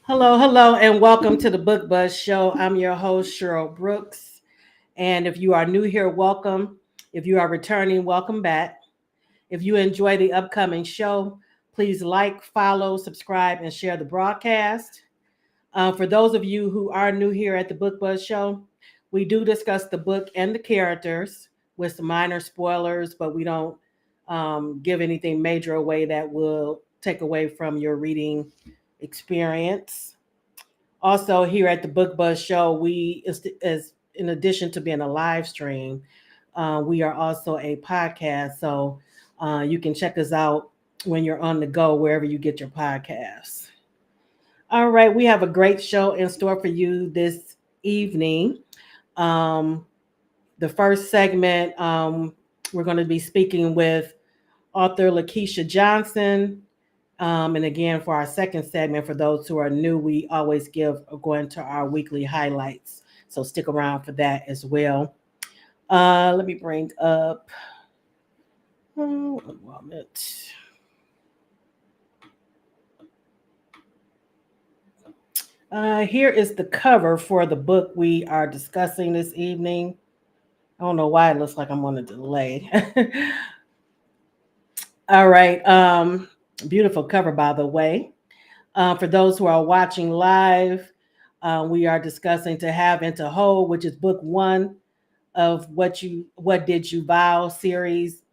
Hello, hello, and welcome to the Book Buzz Show. I'm your host, Cheryl Brooks. And if you are new here, welcome. If you are returning, welcome back. If you enjoy the upcoming show, please like, follow, subscribe, and share the broadcast. For those of you who are new here at the Book Buzz Show, we do discuss the book and the characters with some minor spoilers, but we don't give anything major away that will take away from your reading experience. Also, here at the Book Buzz Show, we as in addition to being a live stream, we are also a podcast. So you can check us out when you're on the go wherever you get your podcasts. All right, we have a great show in store for you this evening. Um, the first segment, we're going to be speaking with author Lakisha Johnson. And again, for our second segment, for those who are new, we always give going to our weekly highlights. So stick around for that as well. Let me bring up one moment. Here is the cover for the book we are discussing this evening. I don't know why it looks like I'm on a delay. All right. Beautiful cover, by the way. For those who are watching live, we are discussing To Have and to Hold, which is book one of What Did You Vow series.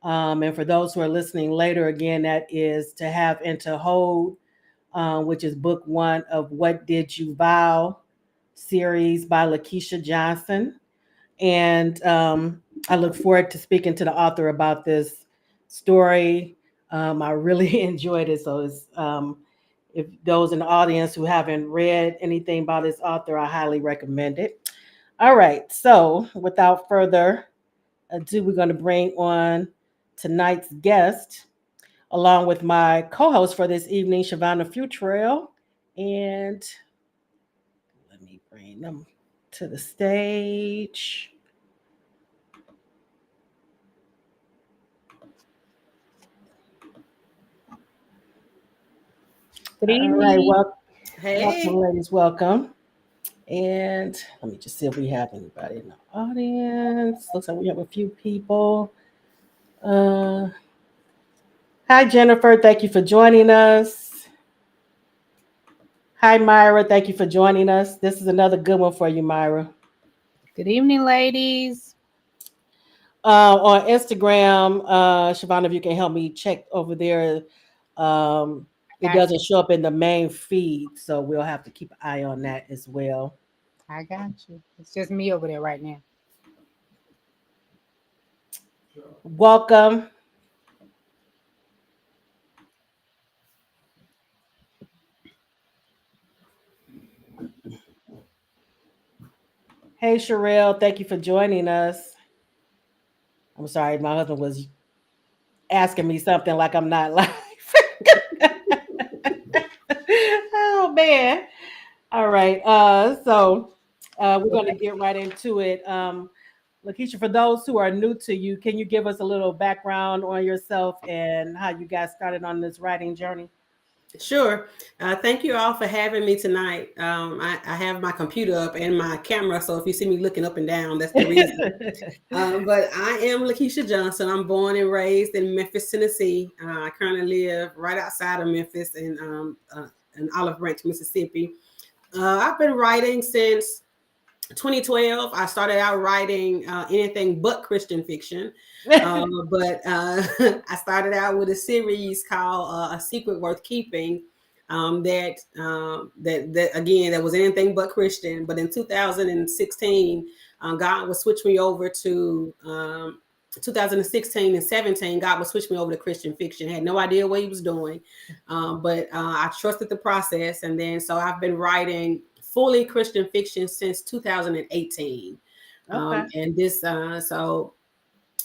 And for those who are listening later, again, that is To Have and to Hold, which is book one of What Did You Vow series by Lakisha Johnson. And I look forward to speaking to the author about this story. I really enjoyed it. So if those in the audience who haven't read anything about this author, I highly recommend it. All right. So without further ado, we're going to bring on tonight's guest, along with my co-host for this evening, Shavonna Futrell. And let me bring them to the stage. Good All right, evening. welcome, Hey, ladies, welcome. And let me just see if we have anybody in the audience. Looks like we have a few people. Uh, Hi, Jennifer. Thank you for joining us. Hi, Myra. Thank you for joining us. This is another good one for you, Myra. Good evening, ladies. On Instagram, Siobhan, if you can help me check over there, I it got doesn't you. show up in the main feed, so we'll have to keep an eye on that as well. I got you. It's just me over there right now. Welcome. Hey, Sherelle. Thank you for joining us. I'm sorry, my husband was asking me something like I'm not live. Oh man. All right. We're going to get right into it. Lakeisha, for those who are new to you, can you give us a little background on yourself and how you got started on this writing journey? sure. Thank you all for having me tonight. I have my computer up and my camera, so if you see me looking up and down, that's the reason. But I am Lakisha Johnson. I'm born and raised in Memphis, Tennessee. I currently live right outside of Memphis in Olive Branch, Mississippi. I've been writing since 2012. I started out writing anything but Christian fiction. But I started out with a series called A Secret Worth Keeping. That again, that was anything but Christian. But in 2016, God would switch me over to 2016 and 17. God would switch me over to Christian fiction. Had no idea what He was doing, but I trusted the process, and then so I've been writing fully Christian fiction since 2018. Okay. And this so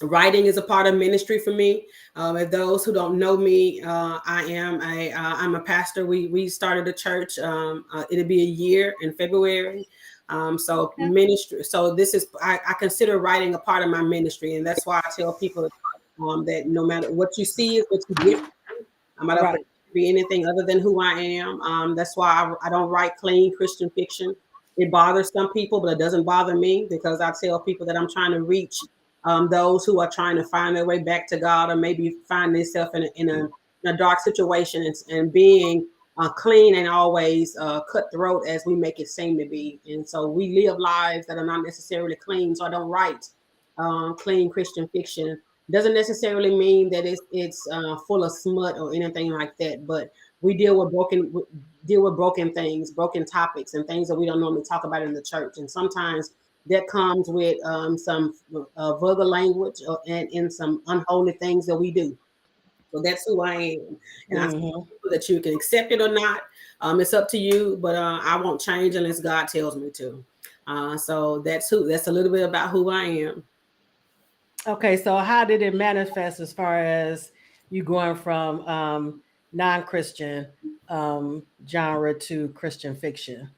writing is a part of ministry for me. If those who don't know me, I'm a pastor. We started a church. It'll be a year in February. So Okay. ministry. So this is I consider writing a part of my ministry, and that's why I tell people that no matter what you see is what you get. I don't Right. think be anything other than who I am. That's why I don't write clean Christian fiction. It bothers some people, but it doesn't bother me because I tell people that I'm trying to reach those who are trying to find their way back to God, or maybe find themselves in a dark situation, and being clean and always cutthroat as we make it seem to be. And so we live lives that are not necessarily clean. So I don't write clean Christian fiction. Doesn't necessarily mean that it's full of smut or anything like that, but we deal with broken things, broken topics, and things that we don't normally talk about in the church. And sometimes that comes with some vulgar language and some unholy things that we do. So that's who I am. And I tell people that you can accept it or not. It's up to you, but I won't change unless God tells me to. So that's a little bit about who I am. Okay, so how did it manifest as far as you going from non-Christian genre to Christian fiction?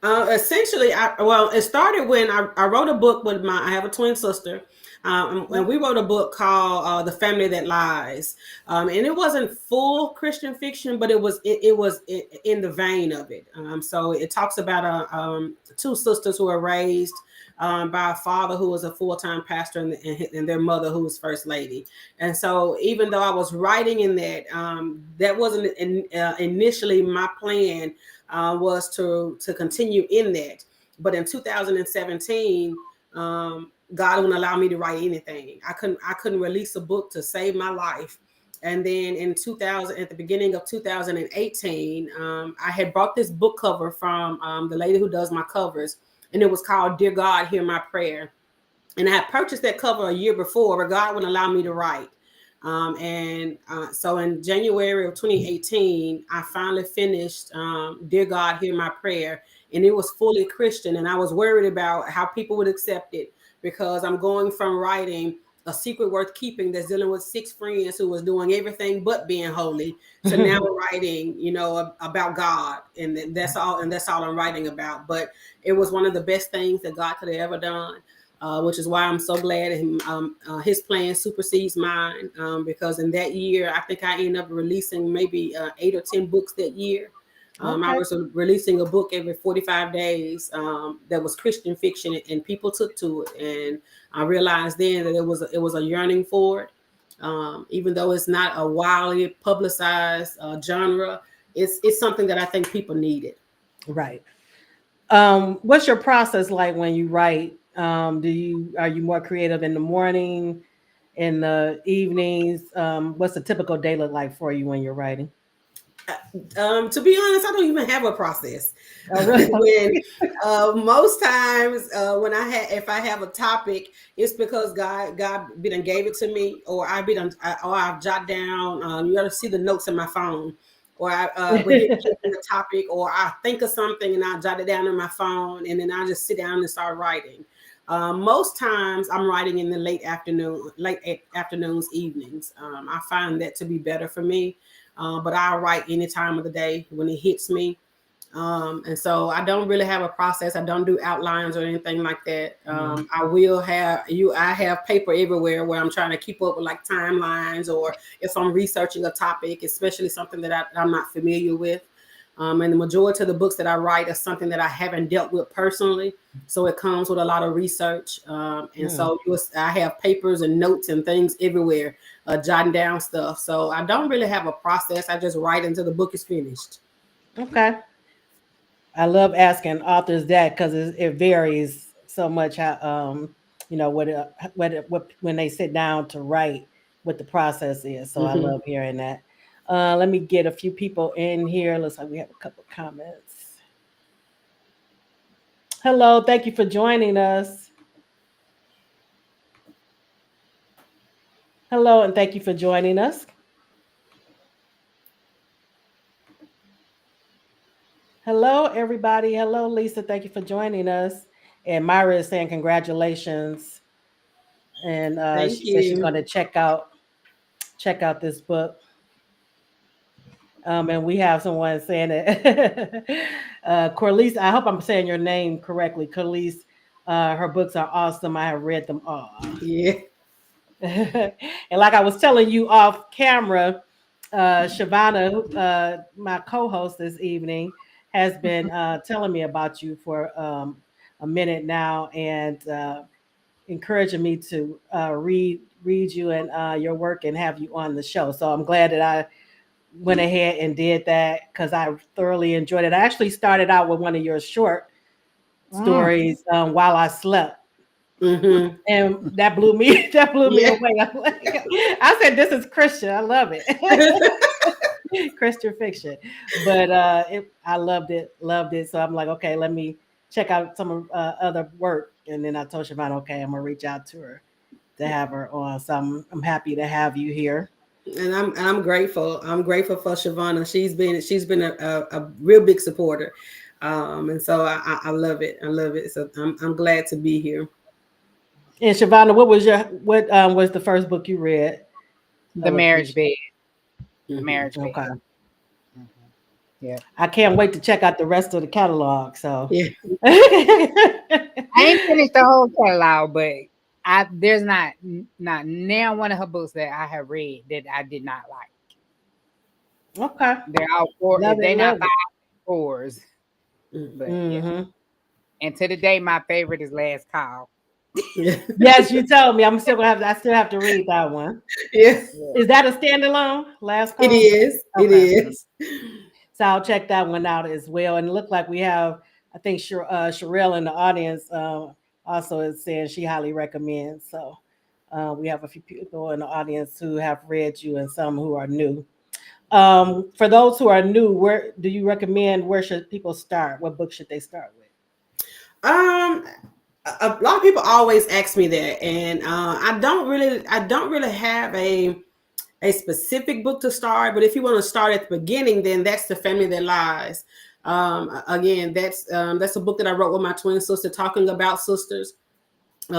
Essentially, it started when I wrote a book with I have a twin sister, and we wrote a book called "The Family That Lies," and it wasn't full Christian fiction, but it was in the vein of it. So it talks about two sisters who were raised by a father who was a full-time pastor, and their mother who was first lady. And so even though I was writing in that, that wasn't initially my plan. Was to continue in that. But in 2017, God wouldn't allow me to write anything. I couldn't release a book to save my life. And then at the beginning of 2018, I had bought this book cover from the lady who does my covers, and it was called "Dear God, Hear My Prayer." And I had purchased that cover a year before, but God wouldn't allow me to write. So in January of 2018, I finally finished "Dear God, Hear My Prayer," and it was fully Christian. And I was worried about how people would accept it, because I'm going from writing A Secret Worth Keeping that's dealing with 6 friends who was doing everything but being holy, to now writing, about God, and that's all. And that's all I'm writing about. But it was one of the best things that God could have ever done. Which is why I'm so glad his plan supersedes mine, because in that year, I think I ended up releasing maybe 8 or 10 books that year. I was releasing a book every 45 days that was Christian fiction, and people took to it. And I realized then that it was a yearning for it. Even though it's not a wildly publicized genre, it's something that I think people needed. Right. What's your process like when you write? Are you more creative in the morning, in the evenings? What's the typical day look like for you when you're writing? To be honest, I don't even have a process. Oh, really? Most times if I have a topic, it's because God done gave it to me, or I've jot down. You got to see the notes in my phone, or we get a topic, or I think of something and I jot it down in my phone, and then I just sit down and start writing. Most times I'm writing in the late afternoons, evenings. I find that to be better for me. But I'll write any time of the day when it hits me. And so I don't really have a process. I don't do outlines or anything like that. I have paper everywhere where I'm trying to keep up with like timelines, or if I'm researching a topic, especially something that I'm not familiar with. And the majority of the books that I write are something that I haven't dealt with personally. So it comes with a lot of research. So I have papers and notes and things everywhere, jotting down stuff. So I don't really have a process. I just write until the book is finished. Okay. I love asking authors that, because it varies so much how what when they sit down to write, what the process is. So I love hearing that. Let me get a few people in here. Looks like we have a couple of comments. Hello, thank you for joining us. Hello, and thank you for joining us. Hello, everybody. Hello, Lisa. Thank you for joining us. And Myra is saying congratulations. And she says she's going to check out this book. And we have someone saying it. Corliss, I hope I'm saying your name correctly. Corliss, her books are awesome. I have read them all. Yeah. And like I was telling you off camera, Shavana, my co-host this evening, has been telling me about you for a minute now, and encouraging me to read you and your work and have you on the show. So I'm glad that I went ahead and did that because I thoroughly enjoyed it. I actually started out with one of your short stories while I slept. Mm-hmm. And that blew me that blew me Yeah. away. I said, this is Christian. I love it. Christian fiction. But I loved it. So I'm like, okay, let me check out some other work. And then I told Siobhan, okay, I'm gonna reach out to her to have her on. So I'm happy to have you here. And I'm grateful. I'm grateful for Shavana. She's been a real big supporter, and so I love it. I love it. So I'm glad to be here. And Shavana, what was the first book you read? The marriage Lakisha? bed. The Mm-hmm. marriage bed. Okay. Mhm. Yeah. I can't wait to check out the rest of the catalog. So Yeah. I ain't finished the whole catalog, but there's not now one of her books that I have read that I did not like. Okay. They're all four. Love They it, not love five it. fours, but yeah. Mm-hmm. And to the day, my favorite is Last Call. Yeah. Yes, you told me. I still have to read that one. Yeah. Yeah. Is that a standalone? Last It call? is. It Okay. is. So I'll check that one out as well. And it looked like we have, I think, Sherelle in the audience also is saying she highly recommends. So we have a few people in the audience who have read you and some who are new. For those who are new, where do you recommend? Where should people start? What book should they start with? Um, a lot of people always ask me that, and I don't really have a specific book to start. But if you want to start at the beginning, then that's The Family That Lies. Again, that's a book that I wrote with my twin sister, talking about sisters,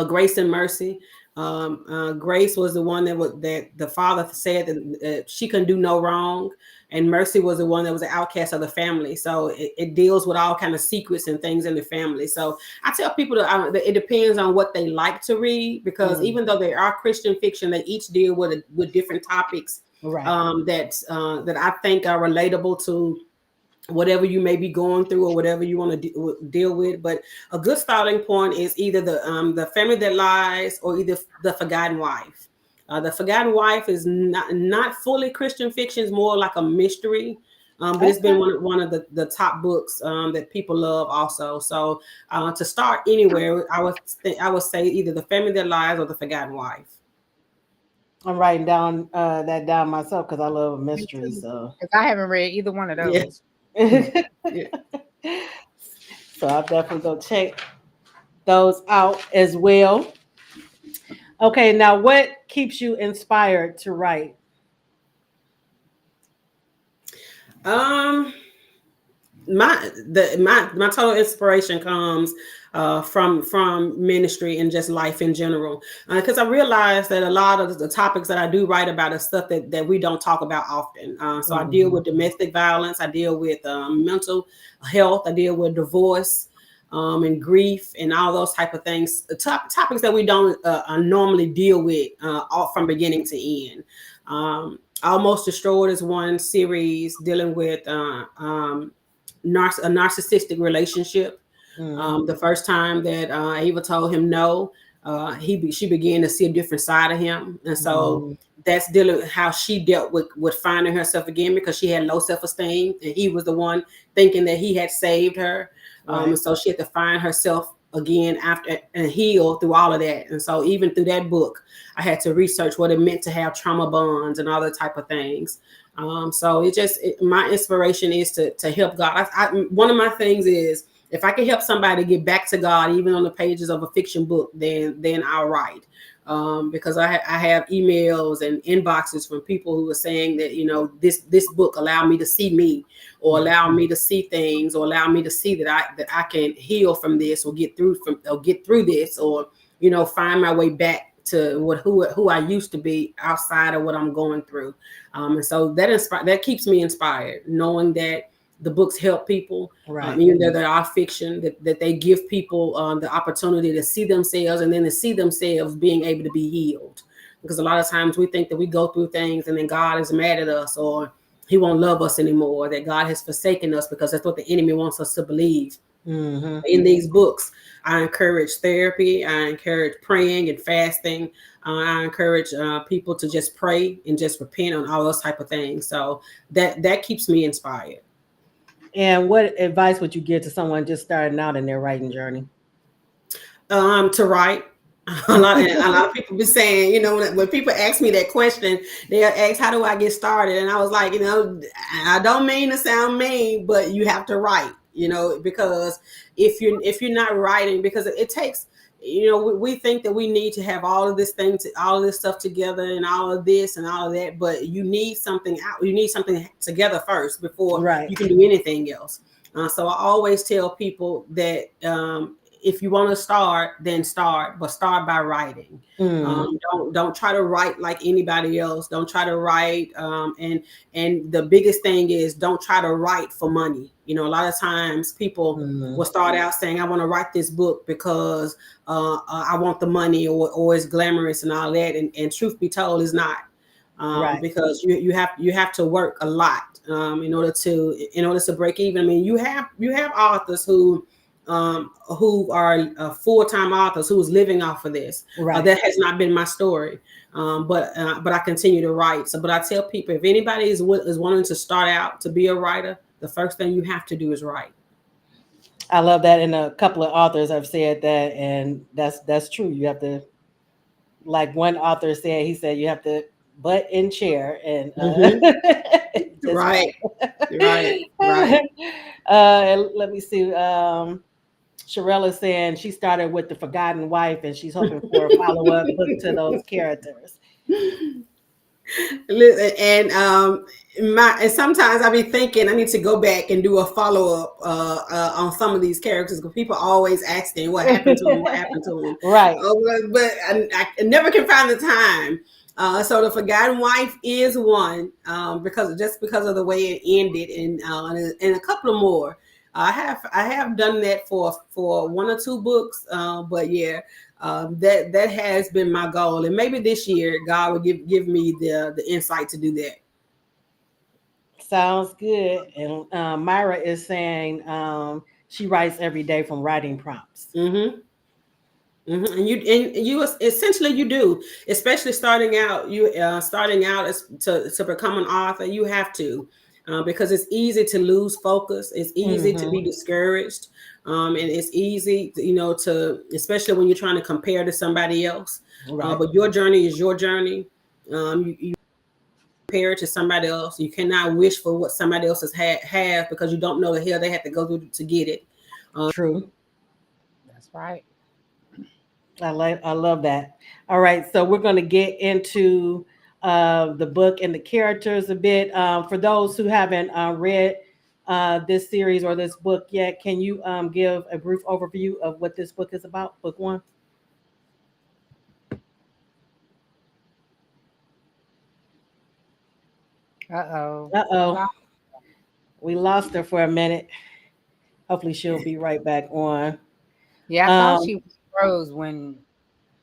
Grace and Mercy. Grace was the one that the father said that she couldn't do no wrong, and Mercy was the one that was the outcast of the family. So it deals with all kind of secrets and things in the family. So I tell people that it depends on what they like to read, because even though they are Christian fiction, they each deal with different topics Right. that I think are relatable to whatever you may be going through or whatever you want to deal with. But a good starting point is either the Family That Lies or either The Forgotten Wife. The Forgotten Wife is not fully Christian fiction; it's more like a mystery. But it's been one of the top books that people love also. So to start anywhere, I would say either The Family That Lies or The Forgotten Wife. I'm writing down that down myself because I love Me mystery. too. So Because I haven't read either one of Yeah. those. Yeah. so I'll definitely go check those out as well. Okay, now what keeps you inspired to write? Um, my total inspiration comes from ministry and just life in general, because I realize that a lot of the topics that I do write about is stuff that we don't talk about often. So I deal with domestic violence, I deal with mental health, I deal with divorce, and grief and all those type of things, topics that we don't normally deal with all from beginning to end. Almost Destroyed is one series dealing with a narcissistic relationship. The first time that Ava told him no, she began to see a different side of him, and so that's dealing with how she dealt with finding herself again, because she had low self-esteem, and he was the one thinking that he had saved her. And so she had to find herself again after and heal through all of that. And so even through that book, I had to research what it meant to have trauma bonds and all that type of things. So my inspiration is to help God. One of my things is, if I can help somebody get back to God, even on the pages of a fiction book, then I'll write. Because I have emails and inboxes from people who are saying that, this book allowed me to see me, or allow me to see things, or allow me to see that I can heal from this, or get through this, or find my way back to who I used to be outside of what I'm going through. And so that keeps me inspired, knowing that the books help people, even though they are fiction, that they give people the opportunity to see themselves, and then to see themselves being able to be healed, because a lot of times we think that we go through things and then God is mad at us, or he won't love us anymore, that God has forsaken us, because that's what the enemy wants us to believe. Mm-hmm. In these books, I encourage therapy. I encourage praying and fasting. I encourage people to just pray and just repent on all those type of things. So that keeps me inspired. And what advice would you give to someone just starting out in their writing journey? To write. A lot of people be saying, when people ask me that question, they'll ask, how do I get started? And I was like, I don't mean to sound mean, but you have to write, because if you're not writing, because it takes, we think that we need to have all of all of this stuff together and all of this and all of that, but you need something out. You need something together first before Right. you can do anything else. So I always tell people that, if you want to start, then start, but start by writing. Don't try to write like anybody else. Don't try to write. And the biggest thing is, don't try to write for money. A lot of times people will start out saying, I want to write this book because I want the money, or it's glamorous and all that. And truth be told, is not. Right. Because you have to work a lot in order to break even. I mean, you have authors who are full-time authors who's living off of this. Right. That has not been my story, but I continue to write. So, but I tell people, if anybody is wanting to start out to be a writer, the first thing you have to do is write. I love that, and a couple of authors have said that, and that's true. You have to, like one author said, he said you have to butt in chair and just Right, right, right. and let me see. Sherelle is saying she started with The Forgotten Wife, and she's hoping for a follow-up book to those characters. And sometimes I be thinking I need to go back and do a follow-up on some of these characters, because people always asking what happened to them, what happened to them. Right. But I never can find the time. So The Forgotten Wife is one, because of the way it ended, and a couple of more. I have done that for one or two books, but yeah, that has been my goal, and maybe this year God will give me the insight to do that. Sounds good. And Myra is saying she writes every day from writing prompts. Mm-hmm. Mm-hmm. And you essentially you do, especially starting out. Starting out as to become an author, you have to, because it's easy to lose focus. It's easy to be discouraged, and it's easy, to, especially when you're trying to compare to somebody else. Right. But your journey is your journey. You compare it to somebody else. You cannot wish for what somebody else has have, because you don't know the hell they have to go through to get it. True. That's right. I love that. All right, so we're going to get into the book and the characters a bit. For those who haven't read this series or this book yet, can you give a brief overview of what this book is about? Book one. Uh-oh. Uh-oh. We lost her for a minute. Hopefully she'll be right back on. Yeah, I thought she froze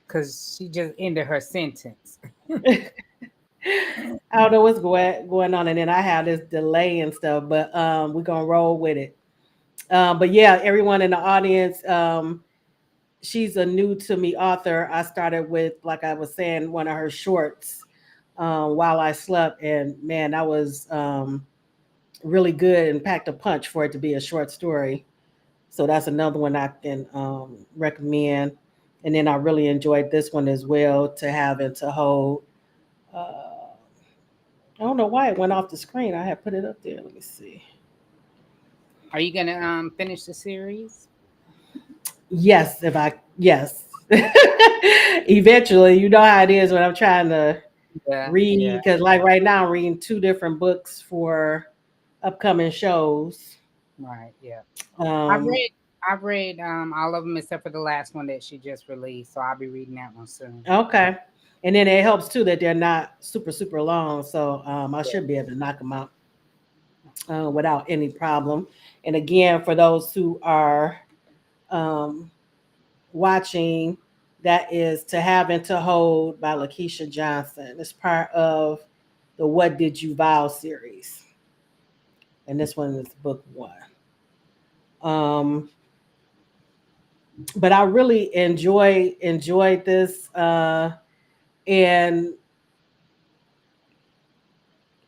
because she just ended her sentence. I don't know what's going on, and then I have this delay and stuff, but we're gonna roll with it. But yeah, everyone in the audience, she's a new to me author. I started with, like I was saying, one of her shorts, While I Slept, and man, that was really good and packed a punch for it to be a short story. So that's another one I can recommend. And then I really enjoyed this one as well, to have and to hold. I don't know why it went off the screen. I had put it up there. Let me see. Are you gonna finish the series? Yes, yes. Eventually, you know how it is when I'm trying to read, Yeah. because like right now I'm reading two different books for upcoming shows. Right. Yeah. I've Um, read I've read all of them except for the last one that she just released, so I'll be reading that one soon. okay. And then it helps too that they're not super long, so I should be able to knock them out without any problem. And again, for those who are um, watching, That is To Have and to Hold by Lakisha Johnson. It's part of the What Did You Vow series. And this one is book one. Um, but I really enjoyed this. And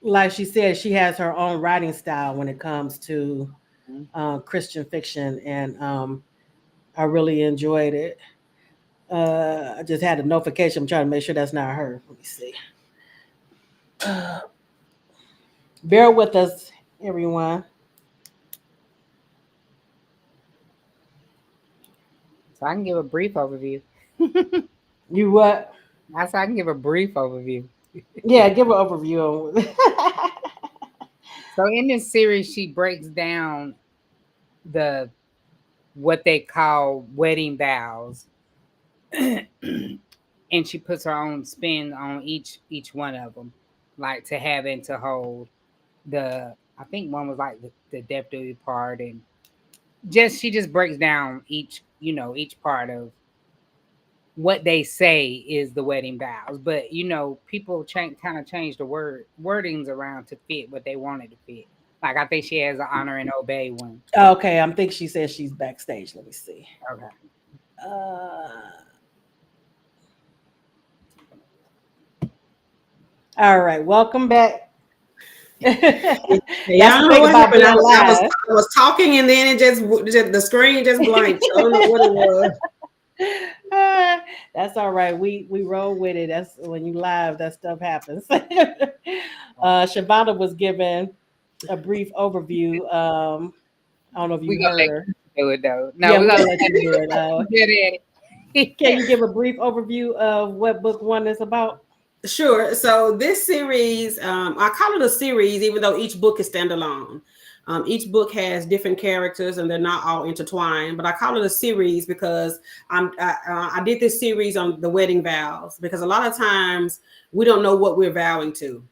like she said, she has her own writing style when it comes to Christian fiction, and I really enjoyed it. I just had a notification. I'm trying to make sure that's not her. Let me see. Bear with us, everyone. So I can give a brief overview. You what? I can give a brief overview. Yeah, give an overview. So in this series, she breaks down the what they call wedding vows, and she puts her own spin on each one of them, like to have and to hold. I think one was like the death duty part, and she just breaks down each part of what they say is the wedding vows. But people change the wordings around to fit what they wanted to fit. Like I think she has an honor and obey one. Okay, I think she says she's backstage. Let me see. Okay. All right, welcome back. Yeah, I don't know what happened. I was talking and then it just the screen just blanked. I don't know what it was. That's all right. We roll with it. That's when you live, that stuff happens. Shavonda was given a brief overview. I don't know if you heard her. Do it though. No, Yeah, we're gonna gonna let you do it. it. Can you give a brief overview of what book one is about? Sure. So this series, I call it a series, even though each book is standalone. Each book has different characters, and they're not all intertwined. But I call it a series because I did this series on the wedding vows, because a lot of times we don't know what we're vowing to.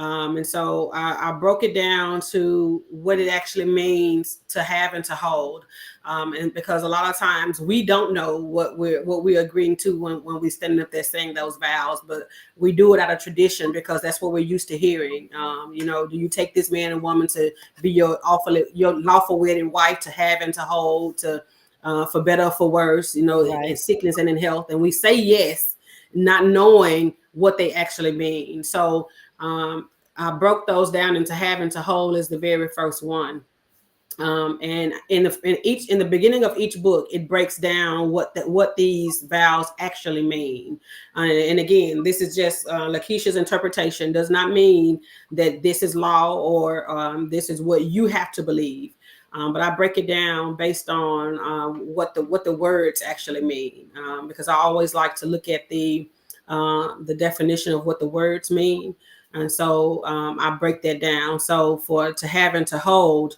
And so I broke it down to what it actually means to have and to hold. And because a lot of times we don't know what we're agreeing to when we standing up there saying those vows, but we do it out of tradition because that's what we're used to hearing. Do you take this man and woman to be your lawful wedded wife, to have and to hold, to for better or for worse, right, in sickness and in health? And we say yes, not knowing what they actually mean. So I broke those down into have and to hold is the very first one. And in the beginning of each book, it breaks down what these vows actually mean. And again, this is just Lakisha's interpretation. Does not mean that this is law or this is what you have to believe. But I break it down based on what the words actually mean, because I always like to look at the definition of what the words mean. And so I break that down. So for to have and to hold,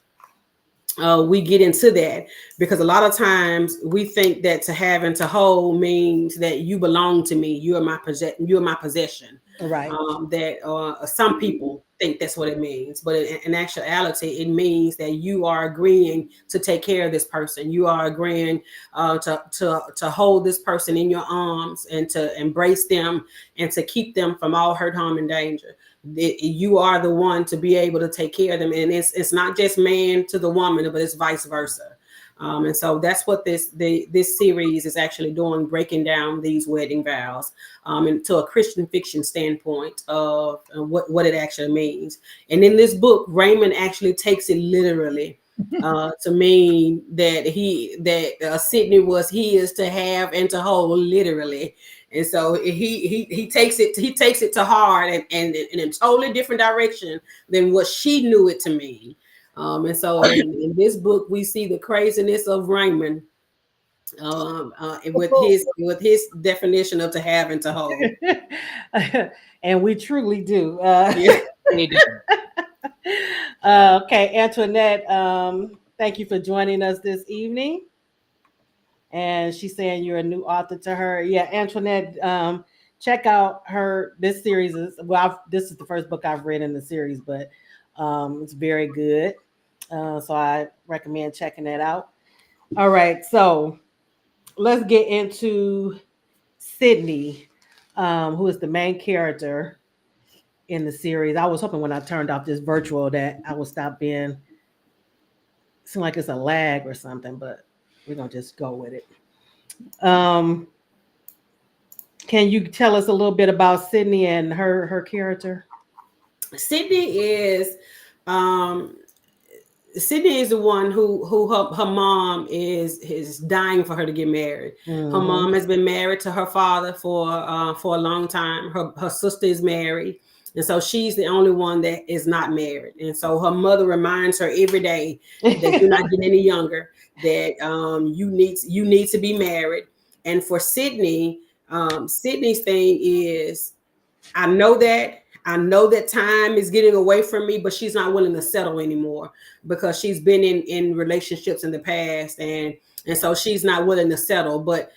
we get into that because a lot of times we think that to have and to hold means that you belong to me. You are my possession. Right. That some people think that's what it means, but in actuality, it means that you are agreeing to take care of this person. You are agreeing to hold this person in your arms and to embrace them and to keep them from all hurt, harm, and danger. You are the one to be able to take care of them, and it's not just man to the woman, but it's vice versa. And so that's what this series is actually doing, breaking down these wedding vows into a Christian fiction standpoint of what it actually means. And in this book, Raymond actually takes it literally to mean that Sydney was his to have and to hold, literally. And so he takes it to heart and in a totally different direction than what she knew it to mean. And so in this book, we see the craziness of Raymond with his definition of to have and to hold. And we truly do. Okay, Antoinette, thank you for joining us this evening. And she's saying you're a new author to her. Yeah, Antoinette, check out this series. This is the first book I've read in the series, but it's very good. So I recommend checking that out. All right, so let's get into Sydney, who is the main character in the series. I was hoping when I turned off this virtual that I would stop being seem like it's a lag or something, but we're gonna just go with it. Um, can you tell us a little bit about Sydney and her character? Sydney is um Sydney is the one who her mom is dying for her to get married. Her Mm-hmm. mom has been married to her father for a long time. Her sister is married, and so she's the only one that is not married. And so her mother reminds her every day that you're not getting any younger. That you need to be married. And for Sydney, Sydney's thing is I know that time is getting away from me, but she's not willing to settle anymore because she's been in relationships in the past, and so she's not willing to settle. But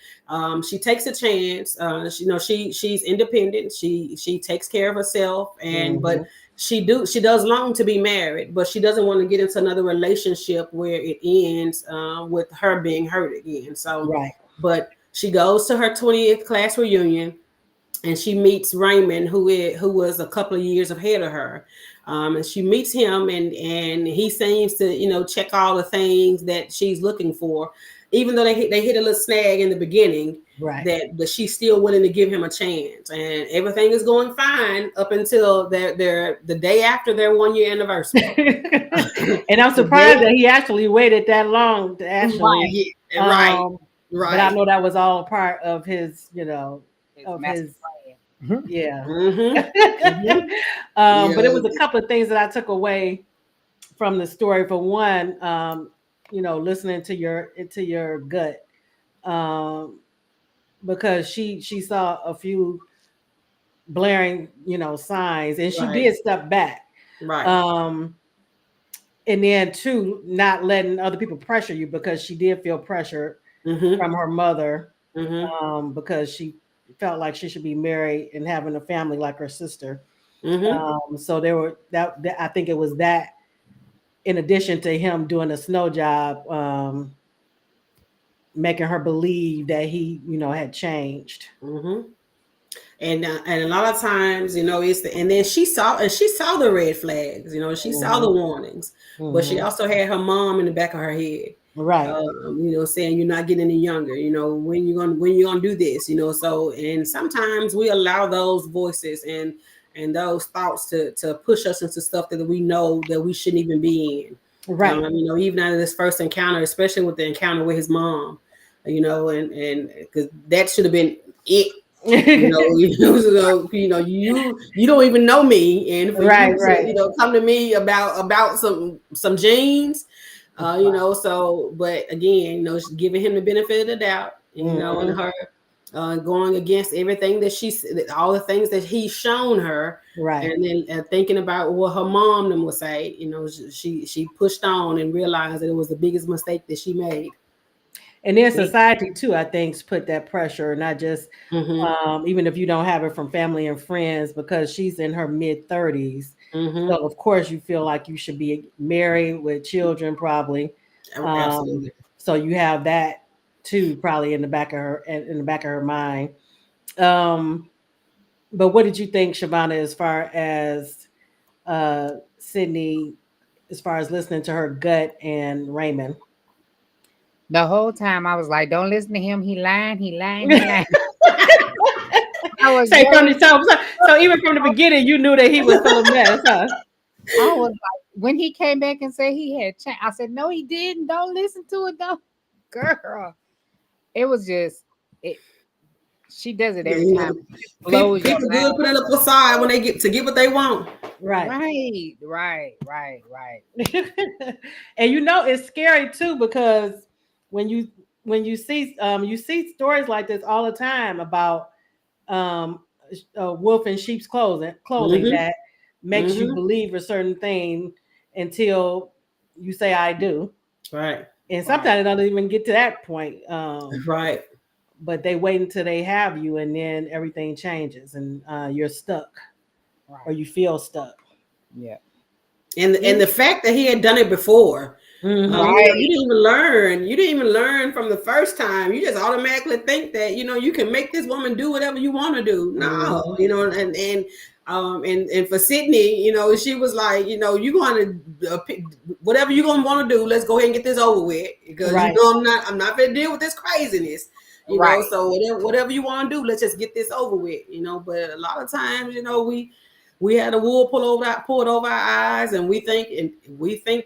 she takes a chance. She's independent. She takes care of herself, and Mm-hmm. but she does long to be married, but she doesn't want to get into another relationship where it ends with her being hurt again. So, Right. but she goes to her 20th class reunion, and she meets Raymond, who was a couple of years ahead of her. And she meets him, and he seems to check all the things that she's looking for, even though they hit a little snag in the beginning. Right. But she's still willing to give him a chance, and everything is going fine up until the day after their 1 year anniversary. And I'm surprised that he actually waited that long to actually. Right. But I know that was all part of his, of master his, plan. yeah. Mm-hmm. But it was a couple of things that I took away from the story. For one, listening to your gut, because she saw a few blaring, signs, and she did step back. Right. And then two, not letting other people pressure you, because she did feel pressure from her mother, because she felt like she should be married and having a family like her sister. So there were that I think it was that, in addition to him doing a snow job, making her believe that he had changed. And a lot of times, and then she saw the red flags, she saw the warnings, but she also had her mom in the back of her head, Right. Saying you're not getting any younger, when you gonna do this, so, and sometimes we allow those voices and those thoughts to push us into stuff that we know that we shouldn't even be in. Right. Even out of this first encounter, especially with the encounter with his mom, and because that should have been it. You don't even know me, and for you to come to me about some genes, So, but again, giving him the benefit of the doubt, and her going against everything that all the things that he's shown her, right, and then thinking about what her mom would say. She pushed on and realized that it was the biggest mistake that she made. And then society too, I think, put that pressure, not just even if you don't have it from family and friends, because she's in her mid-30s. So of course you feel like you should be married with children, probably. Absolutely. So you have that too, probably in the back of her mind. But what did you think, Shavonna, as far as Sydney, as far as listening to her gut and Raymond? The whole time I was like, don't listen to him. He lying. I was so even from the beginning, you knew that he was full of mess, huh? I was like, when he came back and said he had changed, I said, no, he didn't. Don't listen to it, though. Girl. It was just she does it every time. People good put it up aside when they get what they want. Right. And it's scary too, because when you see stories like this all the time about wolf in sheep's clothing that makes you believe a certain thing until you say I do. Right. And sometimes it doesn't even get to that point. Right. But they wait until they have you, and then everything changes, and you're stuck, or you feel stuck. Yeah. And the fact that he had done it before, Right. You didn't even learn. You didn't even learn from the first time. You just automatically think that you can make this woman do whatever you want to do. No, and for Sydney, she was like, you going to whatever you're gonna want to do. Let's go ahead and get this over with because Right. I'm not gonna deal with this craziness. Right. So whatever you want to do, let's just get this over with. But a lot of times, we had a wool pulled over our eyes, and we think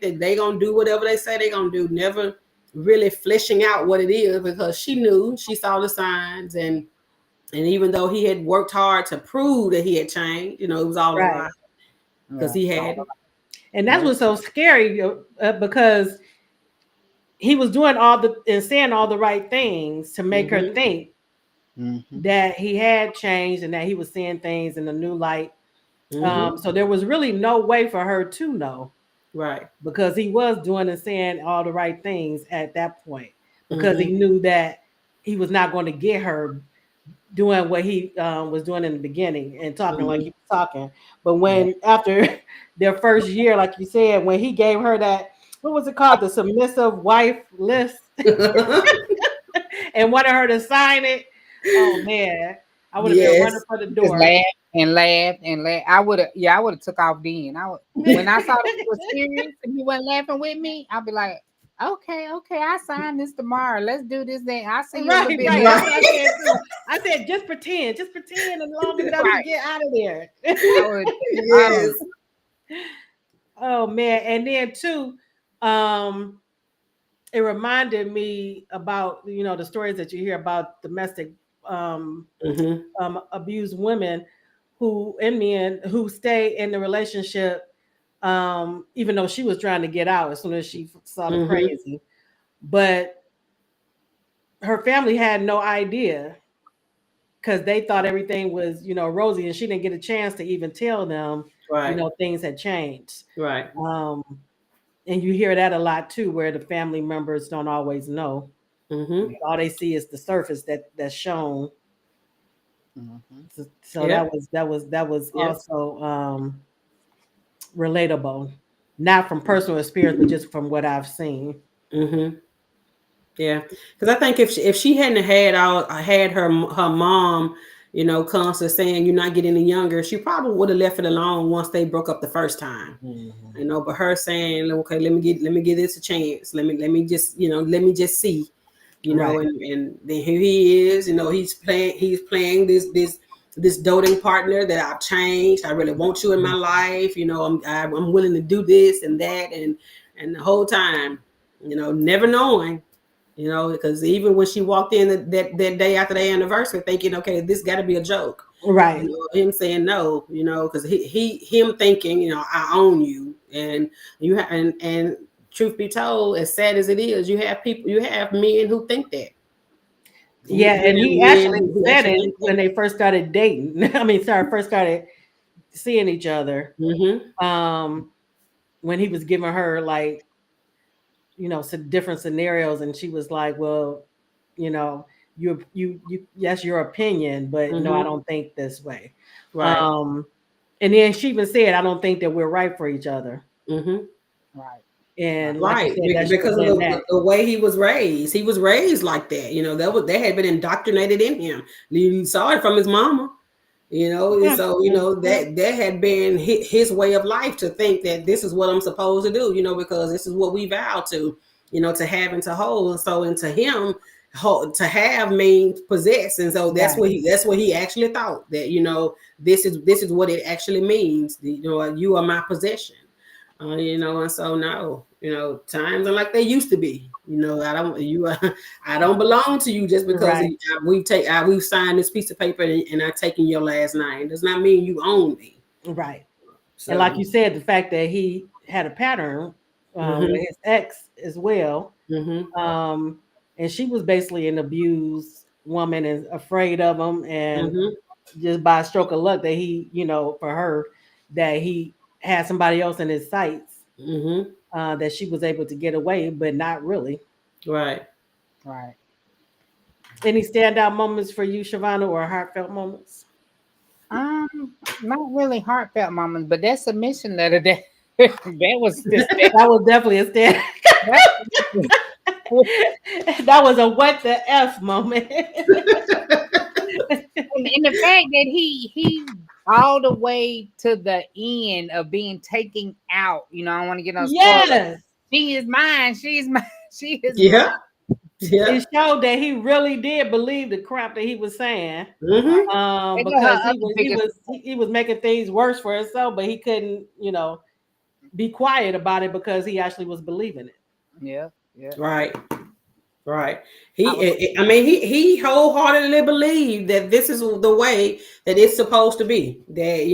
that they gonna do whatever they say they gonna do, never really fleshing out what it is, because she saw the signs, and even though he had worked hard to prove that he had changed, it was all a Right. lie because he had. And that's what's so scary because he was doing and saying all the right things to make her think that he had changed and that he was seeing things in a new light. So there was really no way for her to know, right? Because he was doing and saying all the right things at that point, because he knew that he was not going to get her doing what he was doing in the beginning and talking like he was talking. But when after their first year, like you said, when he gave her that, what was it called, the submissive wife list, and wanted her to sign it, oh man, I would have been running for the door. Laughed and laughed. I would have took off then. When I saw that he was serious and he wasn't laughing with me, I'd be like, okay, I sign this tomorrow. Let's do this thing. I'll see you in a bit. Right. That's what I said too. I said, just pretend, and long enough to get out of there. Yes. Oh man, and then too, it reminded me about the stories that you hear about domestic abused women and men who stay in the relationship even though she was trying to get out as soon as she saw the crazy, but her family had no idea because they thought everything was rosy, and she didn't get a chance to even tell them things had changed. Right. And you hear that a lot too, where the family members don't always know. All they see is the surface that's shown. So that was also relatable, not from personal experience, but just from what I've seen. Yeah, because I think if she hadn't had her mom, constantly saying you're not getting any younger, she probably would have left it alone once they broke up the first time. But her saying, okay, let me give this a chance. Let me just see, Right. and then here he is, he's playing this doting partner that I've changed. I really want you in my life. I'm willing to do this and that, and the whole time, never knowing. Because even when she walked in that day after their anniversary, thinking, okay, this got to be a joke, right? Him saying no, because him thinking, I own you, and you have, and truth be told, as sad as it is, you have men who think that. Yeah, and he actually said it when they first started dating. First started seeing each other. When he was giving her some different scenarios, and she was like, well, you yes, your opinion, but no, I don't think this way. Right. And then she even said, I don't think that we're right for each other. Right. And right, because of the way he was raised. He was raised like that. That had been indoctrinated in him. You saw it from his mama. And so that had been his way of life, to think that this is what I'm supposed to do, because this is what we vowed to, to have and to hold. And so, and to him, to have means possess, and so that's what he actually thought, that this is what it actually means. You are my possession. And so no, times are like they used to be. I don't belong to you just because we've signed this piece of paper and I've taken your last name. Does not mean you own me. Right. So, and like you said, the fact that he had a pattern with his ex as well, and she was basically an abused woman and afraid of him, and just by a stroke of luck that he, for her, that he had somebody else in his sights, that she was able to get away, but not really. Right. Any standout moments for you, Shavonna, or heartfelt moments? Not really heartfelt moments, but that submission letter that was that was definitely a stand. That was a what the F moment. And the fact that he all the way to the end of being taken out, you know, I don't want to get no spoilers. Yes. She is mine. She's mine. She is Yeah. mine. Yeah. It showed that he really did believe the crap that he was saying. Mm-hmm. Because he was making things worse for himself, but he couldn't, be quiet about it because he actually was believing it. Yeah. Yeah. Right. Right. He wholeheartedly believed that this is the way that it's supposed to be. That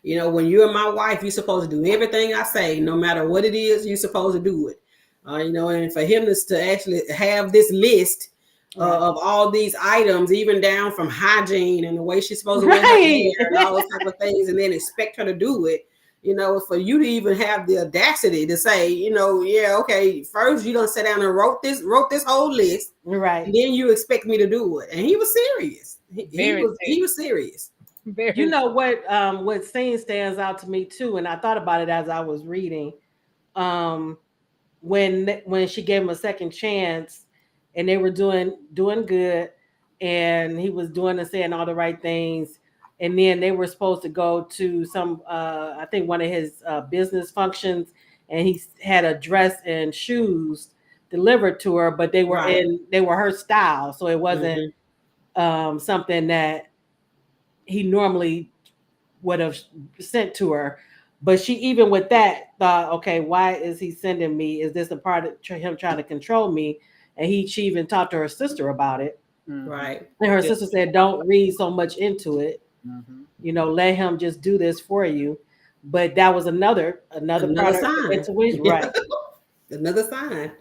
when you're my wife, you're supposed to do everything I say, no matter what it is. You're supposed to do it. And for him to actually have this list of all these items, even down from hygiene and the way she's supposed to wear her hair and all those type of things, and then expect her to do it. For you to even have the audacity to say, yeah, okay, first you don't sit down and wrote this whole list, right? And then you expect me to do it, and he was serious. He was serious. You know what scene stands out to me too, and I thought about it as I was reading. When she gave him a second chance, and they were doing good, and he was doing and saying all the right things. And then they were supposed to go to some, I think one of his business functions, and he had a dress and shoes delivered to her, but they were her style, so it wasn't something that he normally would have sent to her. But she, even with that, thought, okay, why is he sending me? Is this a part of him trying to control me? And she even talked to her sister about it. Right. And her sister said, don't read so much into it. Let him just do this for you. But that was another part sign. Of intuition, right? Another sign.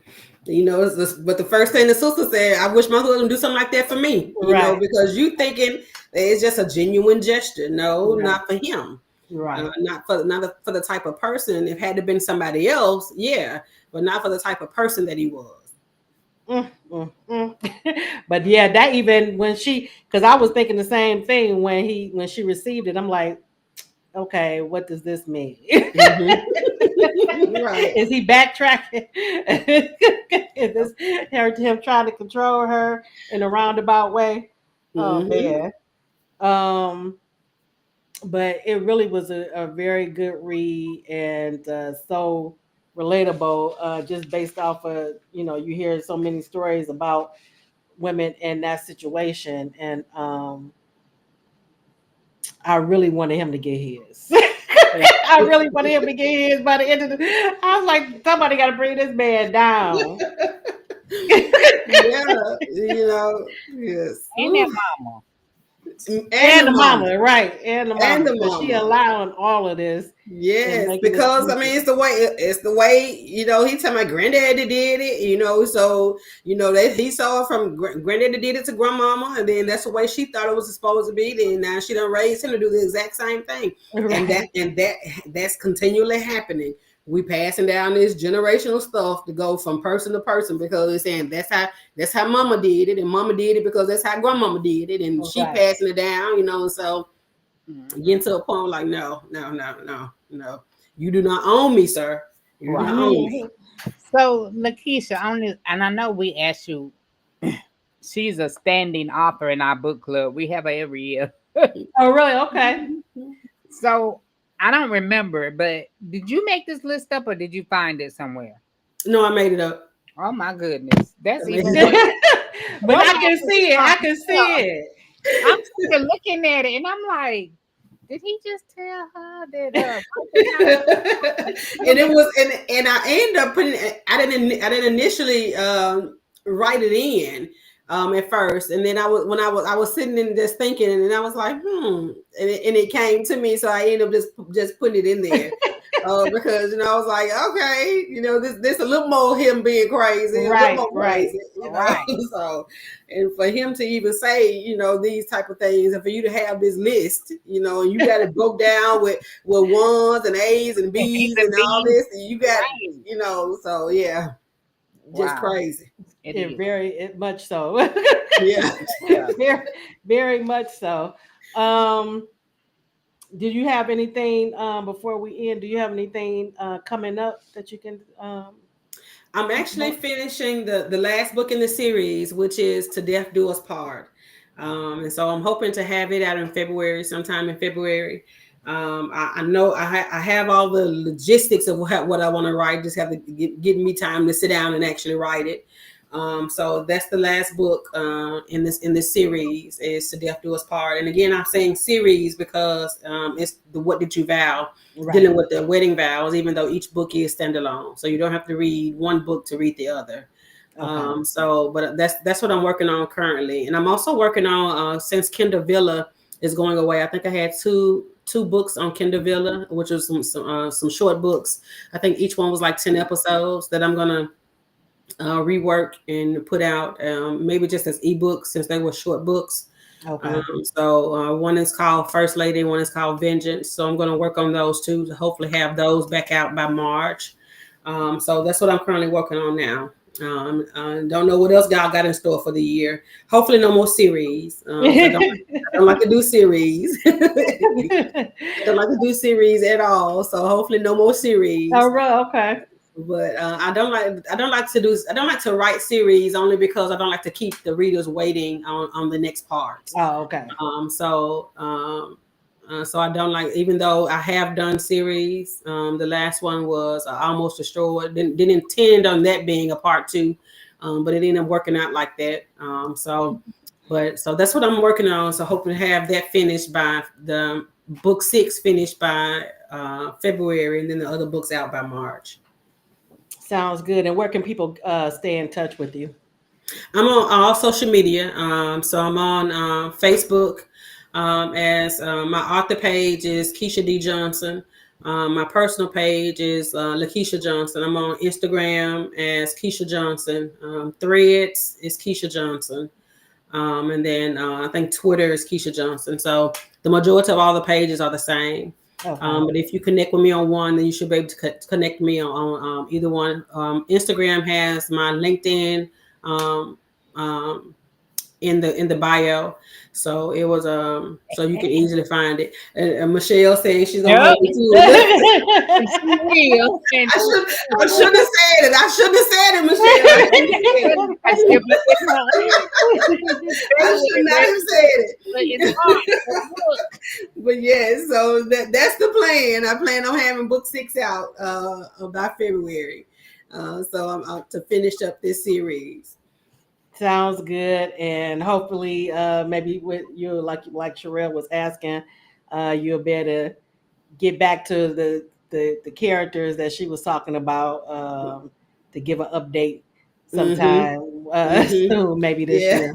But the first thing the sister said, I wish my husband would do something like that for me. Because you thinking it's just a genuine gesture. No, not for him. Right. Not for the type of person. If it had to been somebody else, yeah, but not for the type of person that he was. But yeah, that even when because I was thinking the same thing when she received it. I'm like, okay, what does this mean? Right. Is he backtracking? Is this him trying to control her in a roundabout way? Oh man. But it really was a very good read, and so relatable, just based off of, you hear so many stories about women in that situation. And I really wanted him to get his. I really wanted him to get his by the end of I was like, somebody got to bring this man down. Yeah, yes. And that mama. And the mama, right? And the mama. She allowing all of this. Yes, because it's the way he talking about granddaddy did it, so he saw it from granddaddy did it to grandmama, and then that's the way she thought it was supposed to be. Then now she done raised him to do the exact same thing, right. and that's continually happening. We passing down this generational stuff to go from person to person, because they're saying that's how mama did it, and mama did it because that's how grandmama did it, and she passing it down, so getting to a point like no, you do not own me, sir. You do not own me. So Lakisha, and I know we asked you, she's a standing author in our book club. We have her every year. Oh really? Okay. So I don't remember, but did you make this list up or did you find it somewhere? No, I made it up. Oh my goodness. That's even but I can see it. I can see it. I'm still looking at it and I'm like, did he just tell her that and it was and I ended up putting I didn't initially write it in at first, and then I was sitting in just thinking, and I was like, and it came to me, so I ended up just putting it in there. Because I was like, okay, this a little more him being crazy, right? Crazy, right. So, and for him to even say, these type of things, and for you to have this list, and you got it broke down with ones and A's and B's and all this, and you got, so yeah, just crazy. Very much so. Yeah, very, very much so. Did you have anything before we end? Do you have anything coming up that you can? I'm actually finishing the last book in the series, which is To Death Do Us Part. And so I'm hoping to have it out in February, sometime in February. I know I have all the logistics of what I want to write. Just have to give me time to sit down and actually write it. So that's the last book in this series is To Death Do Us Part. And again, I'm saying series because it's the What Did You Vow, dealing with the wedding vows, even though each book is standalone. So you don't have to read one book to read the other. Okay. But that's what I'm working on currently. And I'm also working on since Kinder Villa is going away. I think I had two books on Kinder Villa, which was some short books. I think each one was like 10 episodes that I'm gonna rework and put out, maybe just as ebooks since they were short books. Okay. One is called First Lady, one is called Vengeance. So I'm going to work on those two to hopefully have those back out by March. So that's what I'm currently working on now. I don't know what else God got in store for the year. Hopefully no more series. I don't like to do series. I don't like to do series at all. So hopefully no more series. Oh, right. Okay. But I don't like to write series only because I don't like to keep the readers waiting on the next part. Oh, okay. So I don't like, even though I have done series. The last one was Almost Destroyed. Didn't intend on that being a part 2, but it ended up working out like that. So that's what I'm working on. So hoping to have that finished by the book 6 finished by February, and then the other books out by March. Sounds good. And where can people stay in touch with you? I'm on all social media. So I'm on Facebook as my author page is Keisha D. Johnson. My personal page is Lakisha Johnson. I'm on Instagram as Keisha Johnson. Threads is Keisha Johnson. And then I think Twitter is Keisha Johnson. So the majority of all the pages are the same. Okay. But if you connect with me on one, then you should be able to connect me on either one. Instagram has my LinkedIn in the bio, so it was so you can easily find it. And Michelle saying she's gonna hold me to it. I shouldn't have said it. I shouldn't have said it, Michelle. I should not have said it. But yeah, so that's the plan. I plan on having book 6 out by February. So I'm out to finish up this series. Sounds good, and hopefully, maybe with you, like Sherelle was asking, you'll be able to get back to the characters that she was talking about to give an update sometime soon, maybe this year.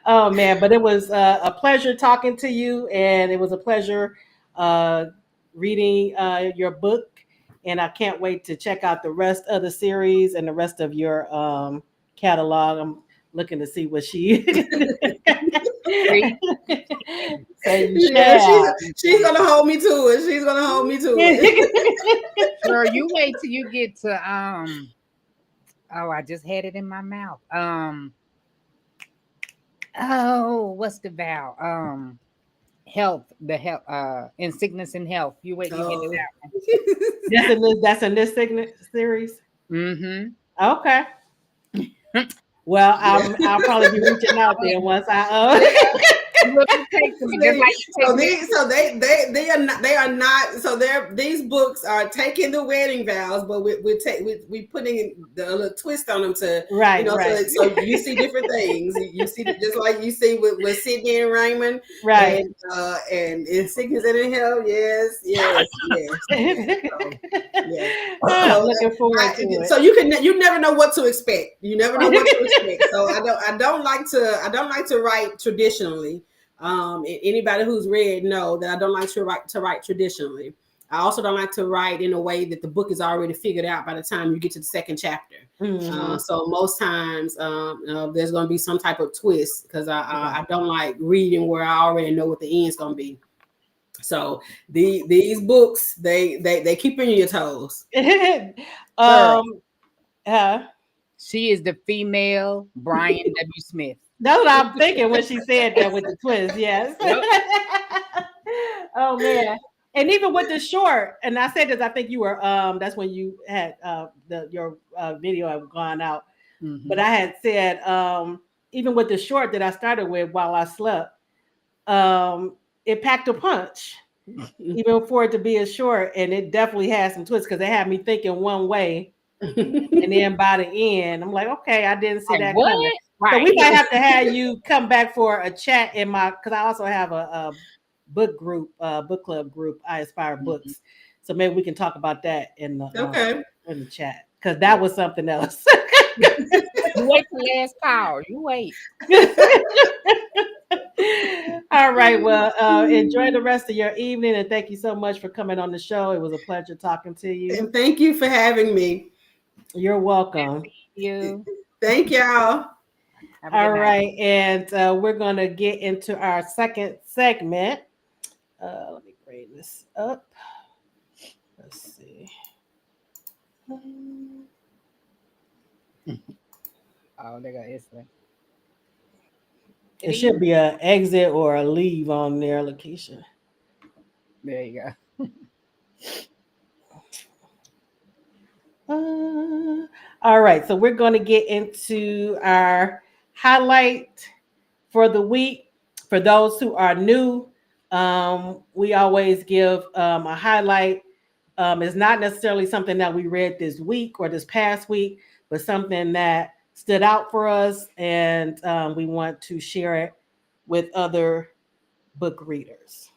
Oh man, but it was a pleasure talking to you, and it was a pleasure reading your book. And I can't wait to check out the rest of the series and the rest of your catalog. I'm looking to see what she. She's gonna hold me to it. She's gonna hold me to it. Girl, you wait till you get to I just had it in my mouth. What's the vow? Health, in sickness and health. You wait till you get that one. That's in this series. Mm-hmm. Okay. Well, I'll probably be reaching out there once I. These books are taking the wedding vows, but we putting the little twist on them to right. So you see different things. You see just like you see with Sydney and Raymond, right? And in sickness and in health, yes. I'm looking forward to it. So you never know what to expect. You never know what to expect. So I don't like to write traditionally. Anybody who's read know that I don't like to write traditionally. I also don't like to write in a way that the book is already figured out by the time you get to the second chapter. Mm-hmm. So most times there's going to be some type of twist because I don't like reading where I already know what the end's going to be. So these books they keep you on your toes. She is the female Brian W. Smith. That's what I'm thinking when she said that with the twist. Yes. Yep. Oh man. And even with the short, and I said this, I think you were that's when you had your video had gone out. But I had said even with the short that I started with while I slept, it packed a punch. Even for it to be a short, and it definitely had some twists because it had me thinking one way, and then by the end, I'm like, okay, I didn't see Like, that what? coming. So Right. we might have to have you come back for a chat in my because I also have a book group, book club group. I Aspire Books, so maybe we can talk about that in the chat because that was something else. You wait till last call. You wait. All right. Well, enjoy the rest of your evening, and thank you so much for coming on the show. It was a pleasure talking to you. And thank you for having me. You're welcome. You. Thank y'all. Have a All good night. right, and we're going to get into our second segment. Let me bring this up. Let's see. Oh, they got Isla. It should be an exit or a leave on there, Lakisha. There you go. All right, so we're going to get into our highlight for the week. For those who are new, we always give a highlight. It's not necessarily something that we read this week or this past week, but something that stood out for us, and we want to share it with other book readers.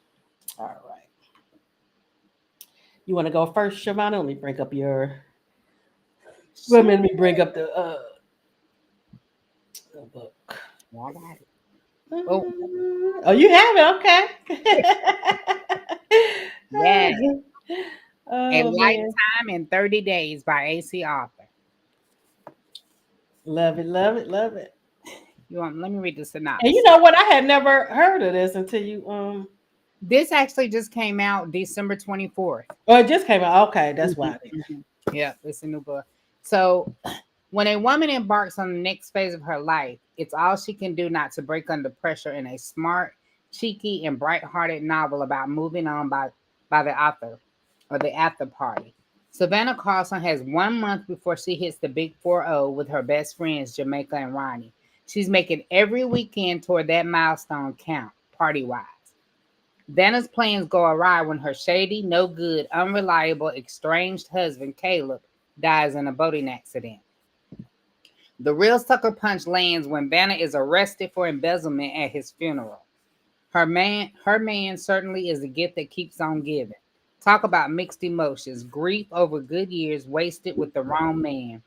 All right. You want to go first, Shavana? Let me bring up your. Let me bring up the book. I got it. Oh, you have it. Okay. Yeah. A Oh, man. Lifetime in 30 Days by A.C. Author. Love it, love it, love it. Let me read the synopsis. And you know what? I had never heard of this until you This actually just came out December 24th. Oh, it just came out. Okay, that's why. Yeah, it's a new book. So when a woman embarks on the next phase of her life, it's all she can do not to break under pressure in a smart, cheeky, and bright-hearted novel about moving on by the author or the after party. Savannah Carlson has 1 month before she hits the big 4-0 with her best friends, Jamaica and Ronnie. She's making every weekend toward that milestone count, party-wise. Vanna's plans go awry when her shady, no good, unreliable, estranged husband, Caleb, dies in a boating accident. The real sucker punch lands when Vanna is arrested for embezzlement at his funeral. Her man certainly is the gift that keeps on giving. Talk about mixed emotions, grief over good years wasted with the wrong man,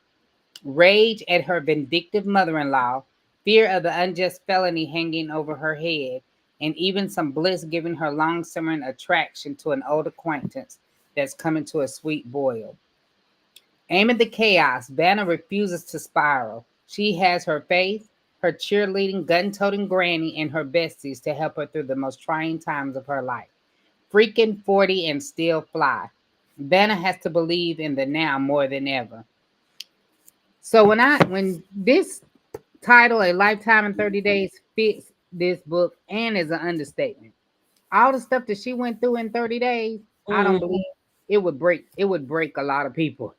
rage at her vindictive mother-in-law, fear of the unjust felony hanging over her head, and even some bliss giving her long-simmering attraction to an old acquaintance that's coming to a sweet boil. Amid the chaos, Vanna refuses to spiral. She has her faith, her cheerleading, gun-toting granny, and her besties to help her through the most trying times of her life. Freaking 40 and still fly. Vanna has to believe in the now more than ever. So when this title, A Lifetime in 30 Days, fits this book and is an understatement. All the stuff that she went through in 30 days, I don't believe it would break a lot of people.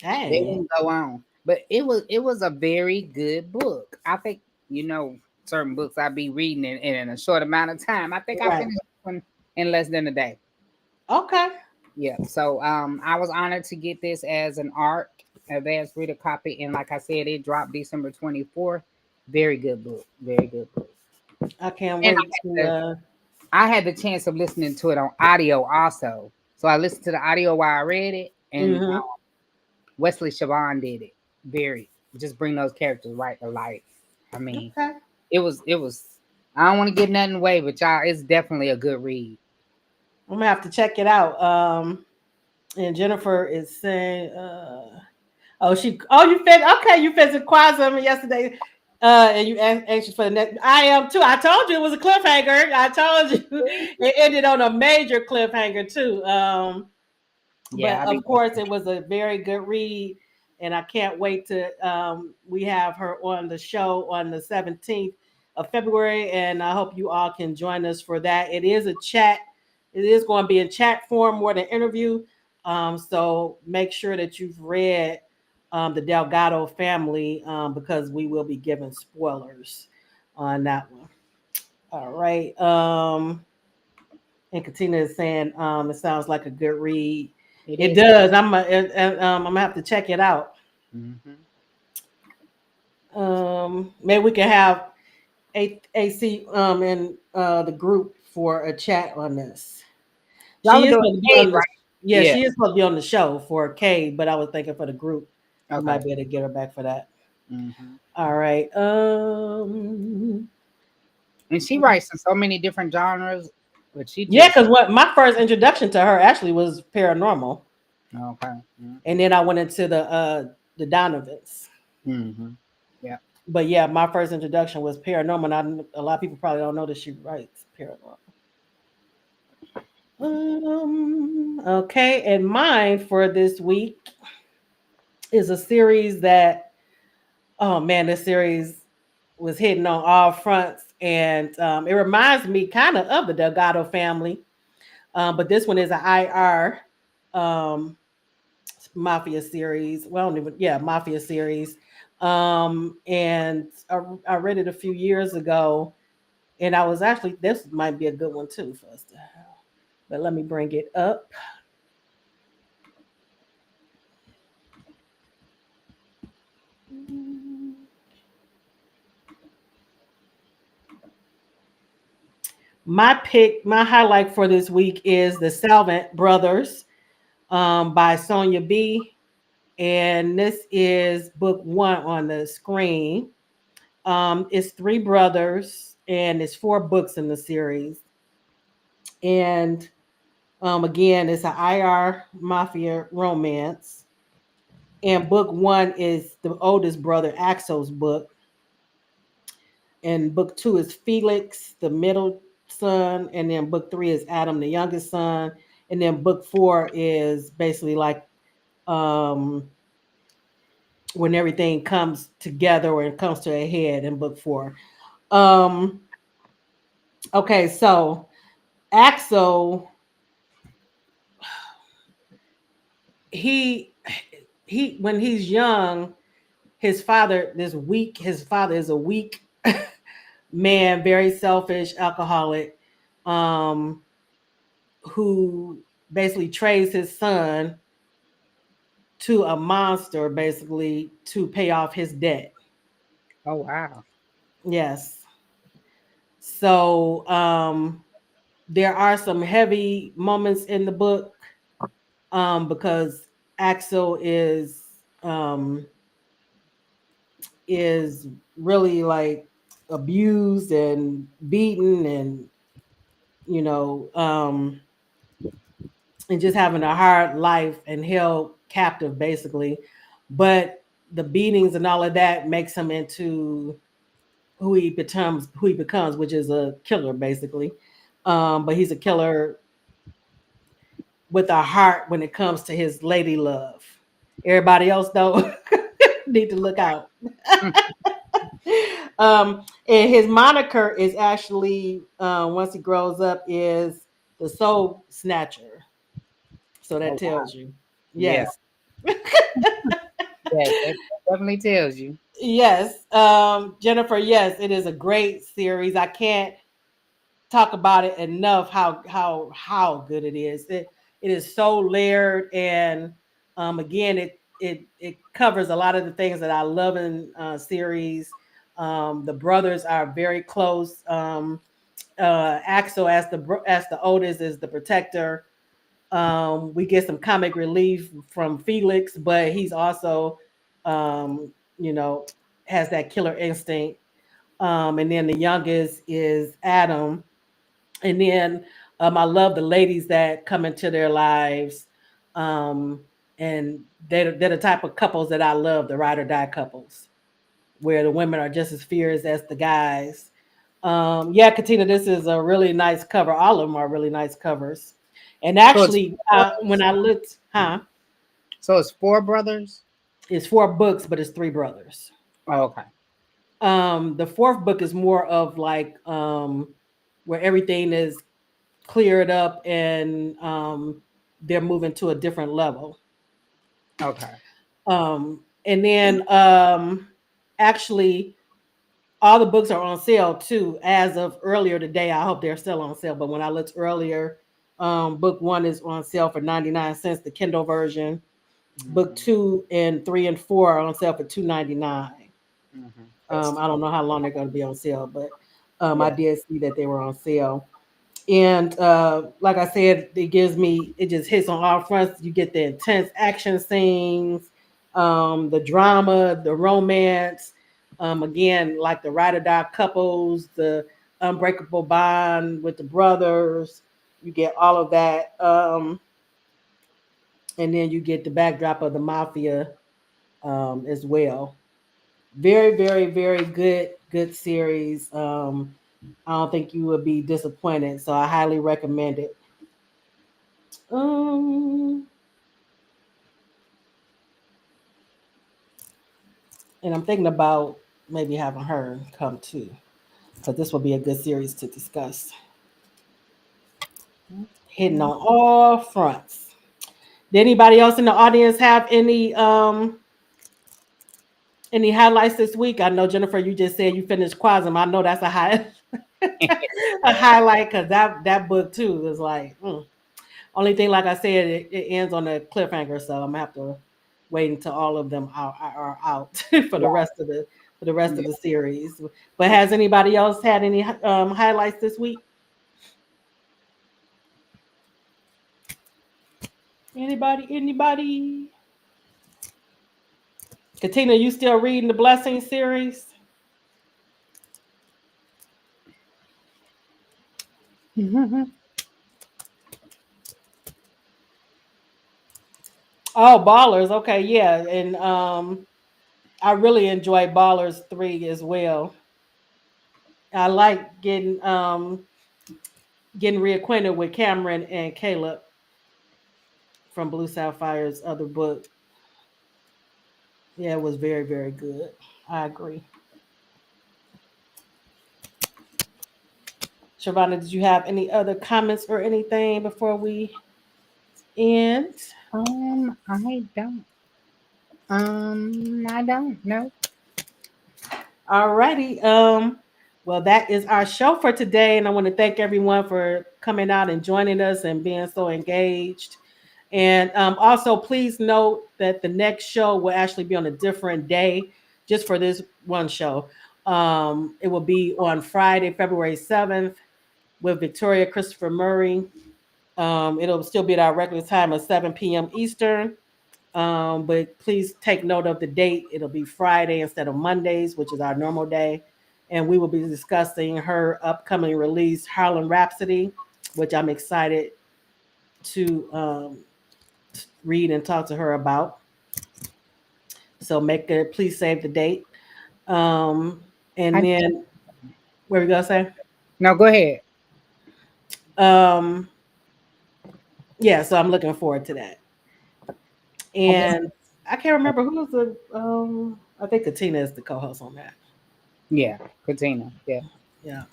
Dang. They wouldn't go on. But it was a very good book. I think, certain books I be reading in a short amount of time. I think I finished one in less than a day. Okay. Yeah. So I was honored to get this as an ARC advanced reader copy. And like I said, it dropped December 24th. Very good book. Very good book. I can't wait to I had the chance of listening to it on audio also. So I listened to the audio while I read it, and Wesley Siobhan did it. Just bring those characters right to life. I mean, it was. I don't want to give nothing away, but y'all, it's definitely a good read. I'm gonna have to check it out. And Jennifer is saying, you finished Quasum yesterday. And you anxious for the next. I am too. I told you it was a cliffhanger. I told you it ended on a major cliffhanger too. But of course, it was a very good read, and I can't wait to. We have her on the show on the 17th of February, and I hope you all can join us for that. It is a chat It is going to be in chat form more than interview. So make sure that you've read the Delgado family because we will be giving spoilers on that one. All right. And Katina is saying it sounds like a good read. It It is. does. I'm gonna have to check it out. Mm-hmm. Maybe we can have AC in the group for a chat on this. Y'all She are is doing supposed to be Cade, on the right? yeah, Yeah. she is supposed to be on the show for K, but I was thinking for the group, we Okay. might be able to get her back for that. Mm-hmm. All right. And she writes in so many different genres, but she Yeah, just because what my first introduction to her actually was paranormal, okay. and Mm-hmm. then I went into the Donovans. Mm-hmm. Yeah. But yeah, my first introduction was paranormal. And a lot of people probably don't know that she writes paranormal. Okay, and mine for this week is a series that, oh man, this series was hitting on all fronts, and it reminds me kind of the Delgado family, but this one is an IR um, mafia series. Well, I don't even, yeah, mafia series. And I read it a few years ago, and I was actually, this might be a good one too for us to have. But let me bring it up. My highlight for this week is The Salvant Brothers by Sonia B. And this is book one on the screen. It's three brothers, and it's four books in the series. And again, it's an IR mafia romance. And book one is the oldest brother Axel's book. And book two is Felix, the middle son. And then book three is Adam, the youngest son. And then book four is basically like um, when everything comes together or it comes to a head in book four. Um, okay, so Axel, he he when he's young, his father is a weak man, very selfish alcoholic, um, who basically trades his son to a monster basically to pay off his debt. Oh wow. Yes. So there are some heavy moments in the book because Axel um, is really like abused and beaten and you know and just having a hard life and held captive basically, but the beatings and all of that makes him into who he becomes, which is a killer basically. But he's a killer with a heart when it comes to his lady love. Everybody else though need to look out. And his moniker is actually once he grows up is the soul snatcher. So that Oh wow. tells you. Yeah. Yes. Yes. That definitely tells you. Yes. Jennifer, yes, it is a great series. I can't talk about it enough how good it is. It is so layered and again it covers a lot of the things that I love in series. The brothers are very close. Axel as the oldest is the protector. We get some comic relief from Felix, but he's also you know has that killer instinct. And then the youngest is Adam, and then I love the ladies that come into their lives, um, and they're the type of couples that I love, the ride or die couples, where the women are just as fierce as the guys. Yeah, Katina, this is a really nice cover. All of them are really nice covers. And So it's actually, four when brothers? I looked, So it's four brothers? it's four books, but it's three brothers. Oh, okay. The fourth book is more of like where everything is. cleared up and they're moving to a different level. Okay. And then actually all the books are on sale too as of earlier today. I hope they're still on sale, but when I looked earlier, book 1 is on sale for 99 cents, the Kindle version. Book Mm-hmm. 2 and 3 and 4 are on sale for $2.99. Mm-hmm. I don't know how long they're going to be on sale, but I Yeah. did see that they were on sale. And like I said, it just hits on all fronts. You get the intense action scenes, the drama, the romance. Again, like the ride or die couples, the unbreakable bond with the brothers. You get all of that. And then you get the backdrop of the mafia as well. Very, very, very good series. I don't think you would be disappointed, so I highly recommend it. Um, and I'm thinking about maybe having her come too, because this will be a good series to discuss. Hitting Okay. on all fronts. Did anybody else in the audience have any highlights this week? I know Jennifer, you just said you finished Quasm. I know that's a high a highlight because that book too is like. Only thing, like I said, it ends on a cliffhanger, so I'm gonna have to wait until all of them are out for the Right. rest of Yeah. the series. But has anybody else had any highlights this week? Anybody? Anybody? Katina, you still reading the Blessing series? Oh, Ballers. Okay, yeah, and I really enjoy Ballers 3 as well. I like getting reacquainted with Cameron and Caleb from Blue Sapphire's other book. Yeah, it was very, very good. I agree. Shavana, did you have any other comments or anything before we end? I don't. I don't know. Alrighty. Well, that is our show for today, and I want to thank everyone for coming out and joining us and being so engaged. And also, please note that the next show will actually be on a different day, just for this one show. It will be on Friday, February 7th, with Victoria Christopher Murray. It'll still be at our regular time of 7 p.m. Eastern. But please take note of the date. It'll be Friday instead of Mondays, which is our normal day. And we will be discussing her upcoming release, Harlem Rhapsody, which I'm excited to read and talk to her about. So please save the date. Um, and I then, where we gonna say? no. Go ahead. Um, yeah, so I'm looking forward to that. Okay. And I can't remember who's the I think Katina is the co-host on that. Yeah, Katina. Yeah. Yeah.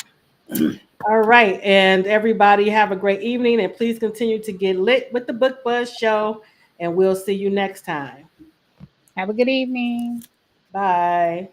All right. And everybody have a great evening and please continue to get lit with the Book Buzz Show. And we'll see you next time. Have a good evening. Bye.